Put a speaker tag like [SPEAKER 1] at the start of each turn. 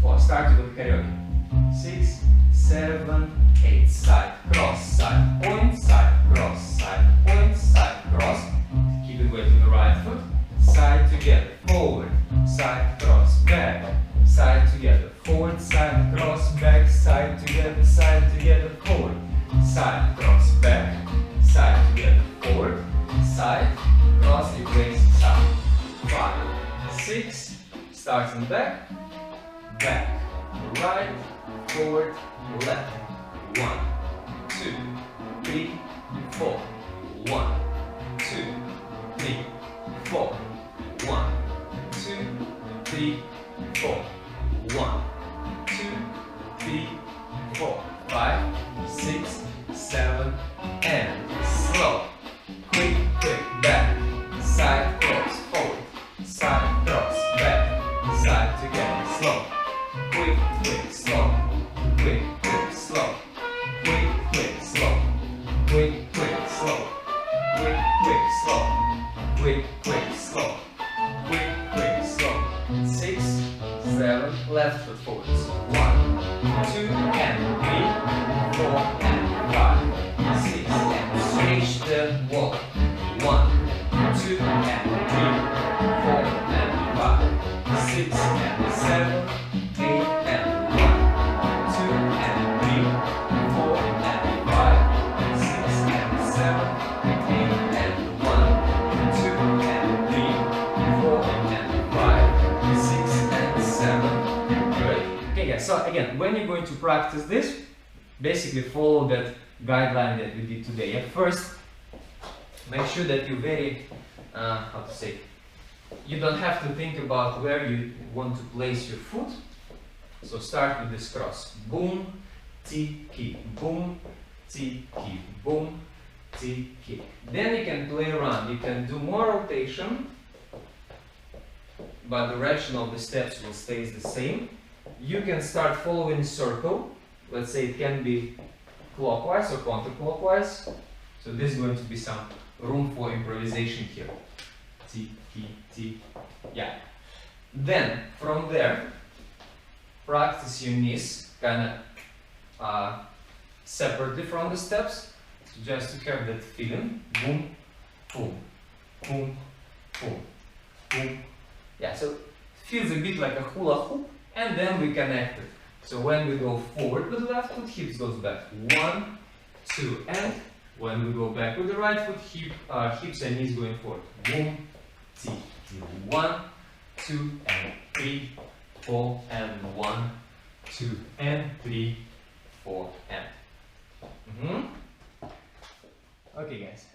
[SPEAKER 1] 4. Start with karaoke. 6, 7, 8. Side, cross, side, point, side, cross, side, point, side, cross. Keep it weight on the right foot. Side together, forward, side, cross, back. Side together, forward, side, cross, back. Side together, forward. Side, cross, back. Side together, forward. Side, cross, replace, side. 5, 6. Starting back. Back, right, forward, left. 1, 2, 3, 4. 1, 2, 3, 4. 1, 2, 3, 4. 1, 2, 3, 4. 5, 6, 7, and slow. Quick, back. Side, cross, forward. Side, cross, back. Side together, slow. Quick, slow. Quick, slow. Quick, slow. Quick, slow. Quick, slow. Quick, slow. Quick, slow. 6, 7, left foot forwards. 1, 2, and 3, 4, and 5, 6, and switch the wall. 1, 2, and 3, 4, and 5, 6, and 7, 8, and 1, 2, and 3, 4, and 5, 6, and 7, 8, and 1, 2, and 3, 4, and 5, 6, and 7. Good. Okay, guys. So again, when you're going to practice this, basically follow that guideline that we did today. At first, make sure that you're very, you don't have to think about where you want to place your foot. So start with this cross. Boom, T, kick. Boom, T, kick. Boom, T, kick. Then you can play around. You can do more rotation, but the direction of the steps will stay the same. You can start following circle. Let's say it can be clockwise or counterclockwise. So this is going to be some room for improvisation here. T, T, T. Yeah. Then from there, practice your knees kind of separately from the steps. So just to have that feeling. Boom, boom, boom, boom, boom. Yeah. So it feels a bit like a hula hoop, and then we connect it. So when we go forward with the left foot, hips goes back. 1, 2, and when we go back with the right foot, hips and knees going forward. Boom, T, T. 1, 2, and 3, 4, and 1, 2, and 3, 4, and. Okay, guys.